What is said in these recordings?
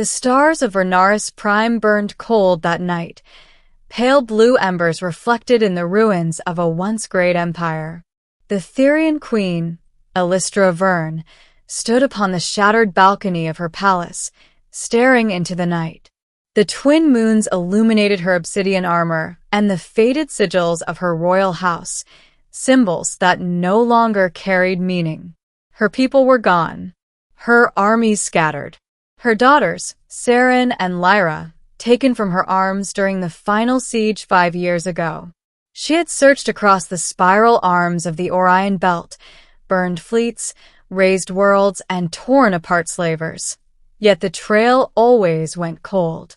The stars of Vernaris Prime burned cold that night, pale blue embers reflected in the ruins of a once great empire. The Therian queen, Elistra Verne, stood upon the shattered balcony of her palace, staring into the night. The twin moons illuminated her obsidian armor and the faded sigils of her royal house, symbols that no longer carried meaning. Her people were gone, her armies scattered, her daughters, Saren and Lyra, taken from her arms during the final siege 5 years ago. She had searched across the spiral arms of the Orion Belt, burned fleets, razed worlds, and torn apart slavers. Yet the trail always went cold.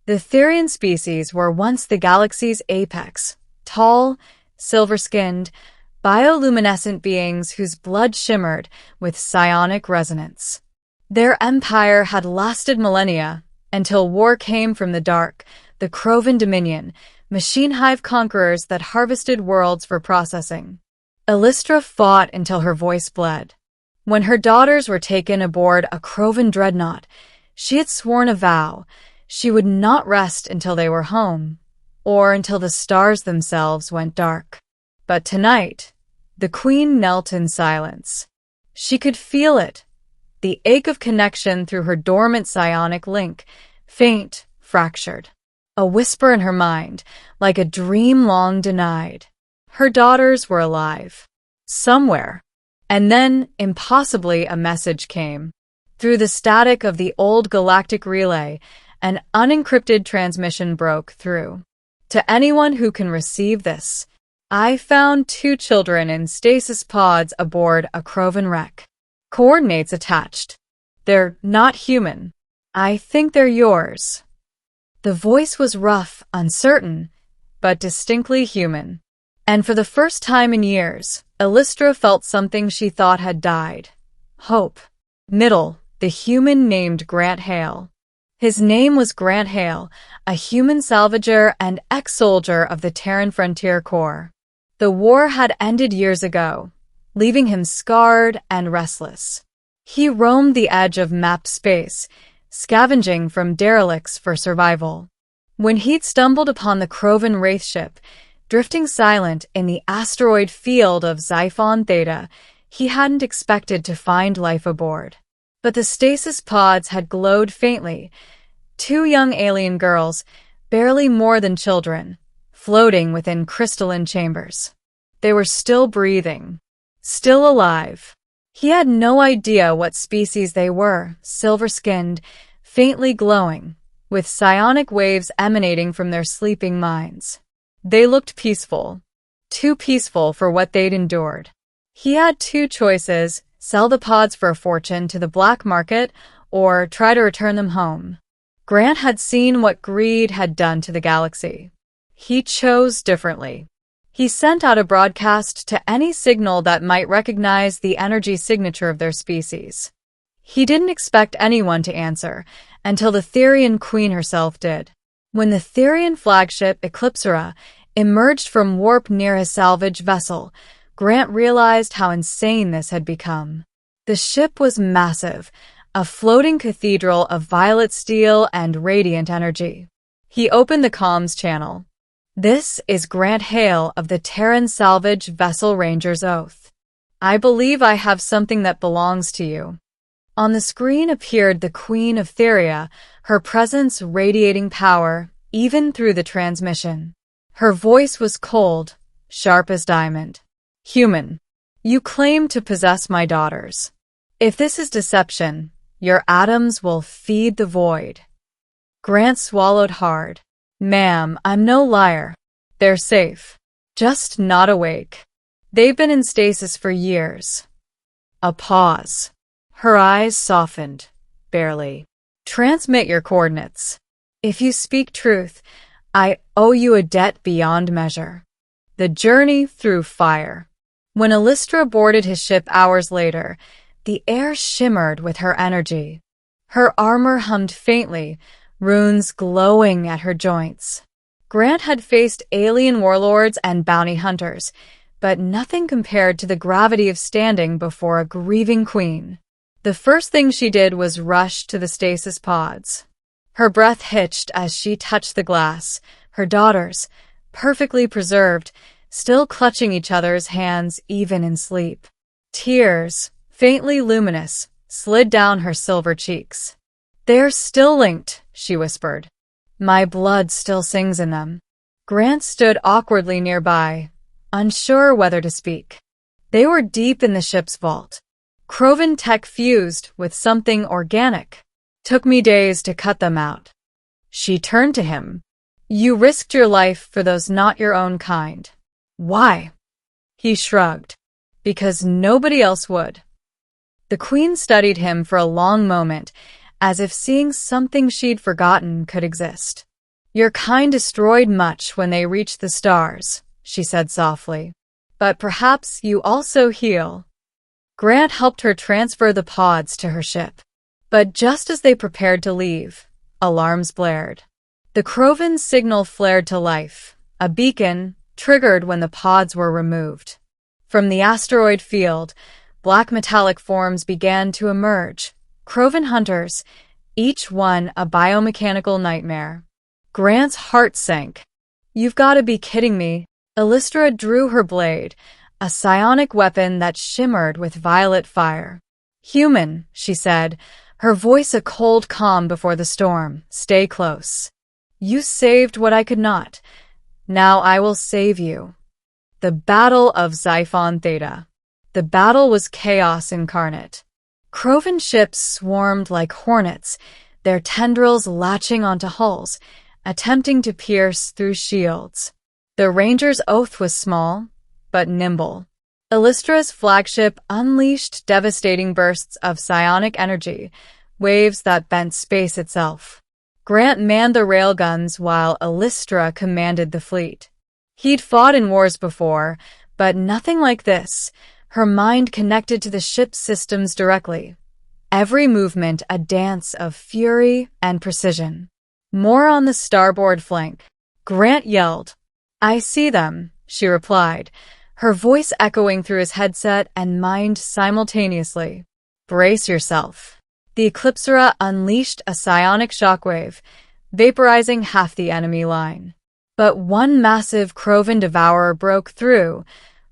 The Therian species were once the galaxy's apex, tall, silver-skinned, bioluminescent beings whose blood shimmered with psionic resonance. Their empire had lasted millennia, until war came from the dark, the Kroven Dominion, machine hive conquerors that harvested worlds for processing. Elistra fought until her voice bled. When her daughters were taken aboard a Kroven dreadnought, she had sworn a vow: she would not rest until they were home, or until the stars themselves went dark. But tonight, the queen knelt in silence. She could feel it, the ache of connection through her dormant psionic link, faint, fractured. A whisper in her mind, like a dream long denied. Her daughters were alive. Somewhere. And then, impossibly, a message came. Through the static of the old galactic relay, an unencrypted transmission broke through. To anyone who can receive this, I found 2 children in stasis pods aboard a Kroven wreck. Coordinates attached. They're not human. I think they're yours. The voice was rough, uncertain, but distinctly human. And for the first time in years, Elistra felt something she thought had died. Hope. Middle, the human named Grant Hale. His name was Grant Hale, a human salvager and ex-soldier of the Terran Frontier Corps. The war had ended years ago, leaving him scarred and restless. He roamed the edge of map space, scavenging from derelicts for survival. When he'd stumbled upon the Kroven Wraith ship, drifting silent in the asteroid field of Xiphon Theta, he hadn't expected to find life aboard. But the stasis pods had glowed faintly. 2 young alien girls, barely more than children, floating within crystalline chambers. They were still breathing, still alive. He had no idea what species they were, silver-skinned, faintly glowing, with psionic waves emanating from their sleeping minds. They looked peaceful, too peaceful for what they'd endured. He had 2 choices: sell the pods for a fortune to the black market, or try to return them home. Grant had seen what greed had done to the galaxy. He chose differently. He sent out a broadcast to any signal that might recognize the energy signature of their species. He didn't expect anyone to answer, until the Therian queen herself did. When the Therian flagship Eclipsera emerged from warp near his salvage vessel, Grant realized how insane this had become. The ship was massive, a floating cathedral of violet steel and radiant energy. He opened the comms channel. "This is Grant Hale of the Terran Salvage Vessel Ranger's Oath. I believe I have something that belongs to you." On the screen appeared the Queen of Theria, her presence radiating power, even through the transmission. Her voice was cold, sharp as diamond. "Human, you claim to possess my daughters. If this is deception, your atoms will feed the void." Grant swallowed hard. "Ma'am, I'm no liar. They're safe. Just not awake. They've been in stasis for years." A pause. Her eyes softened, barely. "Transmit your coordinates. If you speak truth, I owe you a debt beyond measure." The journey through fire. When Elistra boarded his ship hours later, the air shimmered with her energy. Her armor hummed faintly, runes glowing at her joints. Grant had faced alien warlords and bounty hunters, but nothing compared to the gravity of standing before a grieving queen. The first thing she did was rush to the stasis pods. Her breath hitched as she touched the glass, her daughters, perfectly preserved, still clutching each other's hands even in sleep. Tears, faintly luminous, slid down her silver cheeks. "They're still linked," she whispered. "My blood still sings in them." Grant stood awkwardly nearby, unsure whether to speak. They were deep in the ship's vault. Kroven tech fused with something organic. "Took me days to cut them out." She turned to him. "You risked your life for those not your own kind. Why?" He shrugged. "Because nobody else would." The Queen studied him for a long moment, as if seeing something she'd forgotten could exist. "Your kind destroyed much when they reached the stars," she said softly. "But perhaps you also heal." Grant helped her transfer the pods to her ship. But just as they prepared to leave, alarms blared. The Kroven signal flared to life, a beacon triggered when the pods were removed. From the asteroid field, black metallic forms began to emerge, Kroven hunters, each one a biomechanical nightmare. Grant's heart sank. "You've got to be kidding me." Elistra drew her blade, a psionic weapon that shimmered with violet fire. "Human," she said, her voice a cold calm before the storm. "Stay close. You saved what I could not. Now I will save you." The Battle of Xiphon Theta. The battle was chaos incarnate. Kroven ships swarmed like hornets, their tendrils latching onto hulls, attempting to pierce through shields. The Ranger's oath was small, but nimble. Illustra's flagship unleashed devastating bursts of psionic energy, waves that bent space itself. Grant manned the railguns while Illustra commanded the fleet. He'd fought in wars before, but nothing like this. Her mind connected to the ship's systems directly. Every movement a dance of fury and precision. "More on the starboard flank." Grant yelled. "I see them," she replied, her voice echoing through his headset and mind simultaneously. "Brace yourself." The Eclipsera unleashed a psionic shockwave, vaporizing half the enemy line. But one massive Kroven devourer broke through,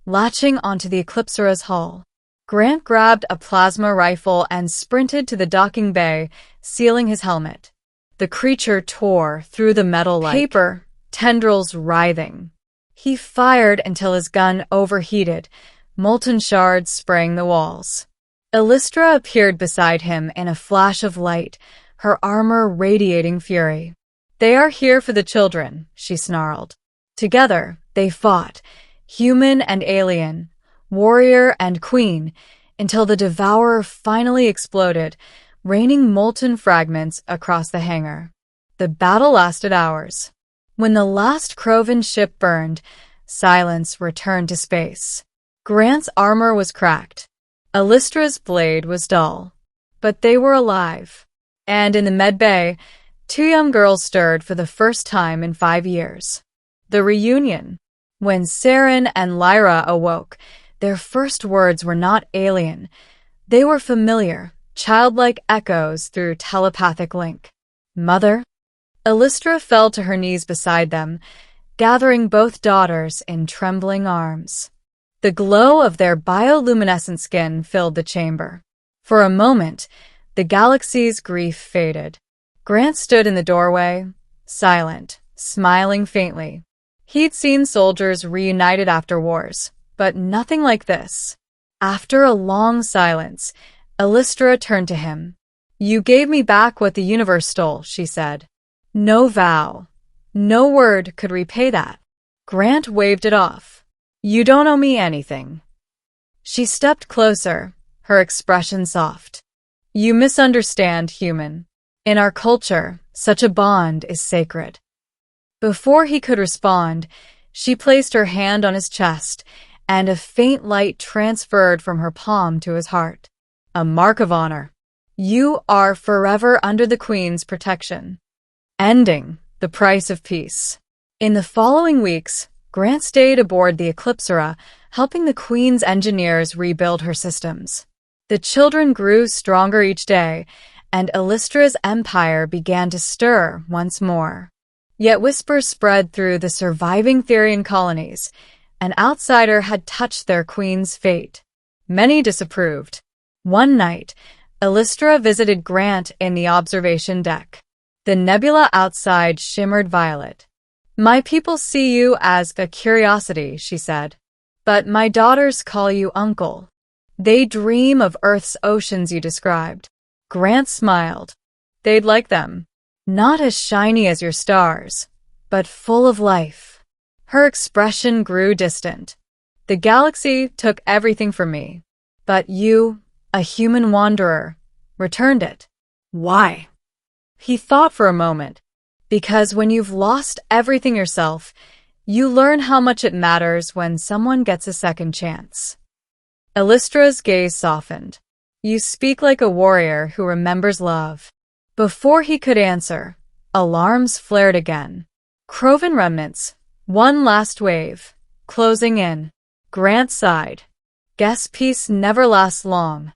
latching onto the Eclipsera's hull. Grant grabbed a plasma rifle and sprinted to the docking bay, sealing his helmet. The creature tore through the metal like paper, tendrils writhing. He fired until his gun overheated, molten shards spraying the walls. Illustra appeared beside him in a flash of light, her armor radiating fury. "They are here for the children," she snarled. Together, they fought, human and alien, warrior and queen, until the devourer finally exploded, raining molten fragments across the hangar. The battle lasted hours. When the last Kroven ship burned, silence returned to space. Grant's armor was cracked. Illustra's blade was dull. But they were alive. And in the medbay, two young girls stirred for the first time in 5 years. The reunion. When Saren and Lyra awoke, their first words were not alien. They were familiar, childlike echoes through telepathic link. "Mother?" Illustra fell to her knees beside them, gathering both daughters in trembling arms. The glow of their bioluminescent skin filled the chamber. For a moment, the galaxy's grief faded. Grant stood in the doorway, silent, smiling faintly. He'd seen soldiers reunited after wars, but nothing like this. After a long silence, Illustra turned to him. "You gave me back what the universe stole," she said. "No vow, no word could repay that." Grant waved it off. "You don't owe me anything." She stepped closer, her expression soft. "You misunderstand, human. In our culture, such a bond is sacred." Before he could respond, she placed her hand on his chest, and a faint light transferred from her palm to his heart. "A mark of honor. You are forever under the Queen's protection." Ending, the price of peace. In the following weeks, Grant stayed aboard the Eclipsera, helping the Queen's engineers rebuild her systems. The children grew stronger each day, and Illustra's empire began to stir once more. Yet whispers spread through the surviving Therian colonies. An outsider had touched their queen's fate. Many disapproved. One night, Illustra visited Grant in the observation deck. The nebula outside shimmered violet. "My people see you as a curiosity," she said. "But my daughters call you uncle. They dream of Earth's oceans you described." Grant smiled. "They'd like them. Not as shiny as your stars, but full of life." Her expression grew distant. "The galaxy took everything from me, but you, a human wanderer, returned it." "Why?" He thought for a moment. "Because when you've lost everything yourself, you learn how much it matters when someone gets a second chance." Illustra's gaze softened. "You speak like a warrior who remembers love." Before he could answer, alarms flared again. Kroven remnants, one last wave, closing in. Grant sighed. "Guess peace never lasts long."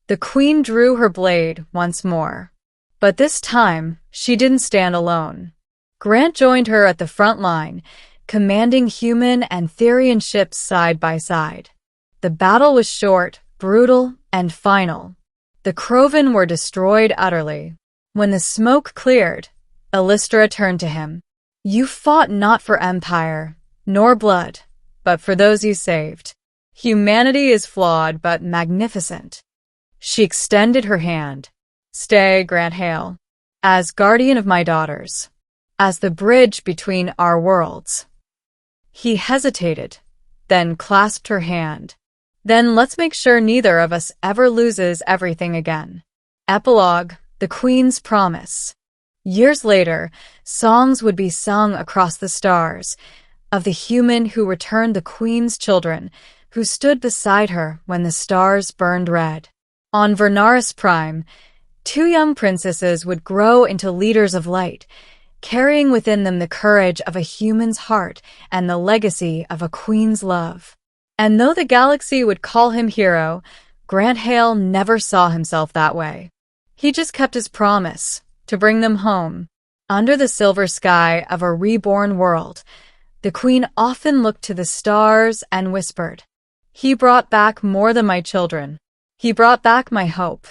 The queen drew her blade once more. But this time, she didn't stand alone. Grant joined her at the front line, commanding human and Therian ships side by side. The battle was short, brutal, and final. The Kroven were destroyed utterly. When the smoke cleared, Illustra turned to him. "You fought not for empire, nor blood, but for those you saved. Humanity is flawed but magnificent." She extended her hand. "Stay, Grant Hale, as guardian of my daughters, as the bridge between our worlds." He hesitated, then clasped her hand. "Then let's make sure neither of us ever loses everything again." Epilogue: The Queen's Promise. Years later, songs would be sung across the stars of the human who returned the Queen's children, who stood beside her when the stars burned red. On Vernaris Prime, 2 young princesses would grow into leaders of light, carrying within them the courage of a human's heart and the legacy of a queen's love. And though the galaxy would call him hero, Grant Hale never saw himself that way. He just kept his promise to bring them home. Under the silver sky of a reborn world, the queen often looked to the stars and whispered, "He brought back more than my children. He brought back my hope."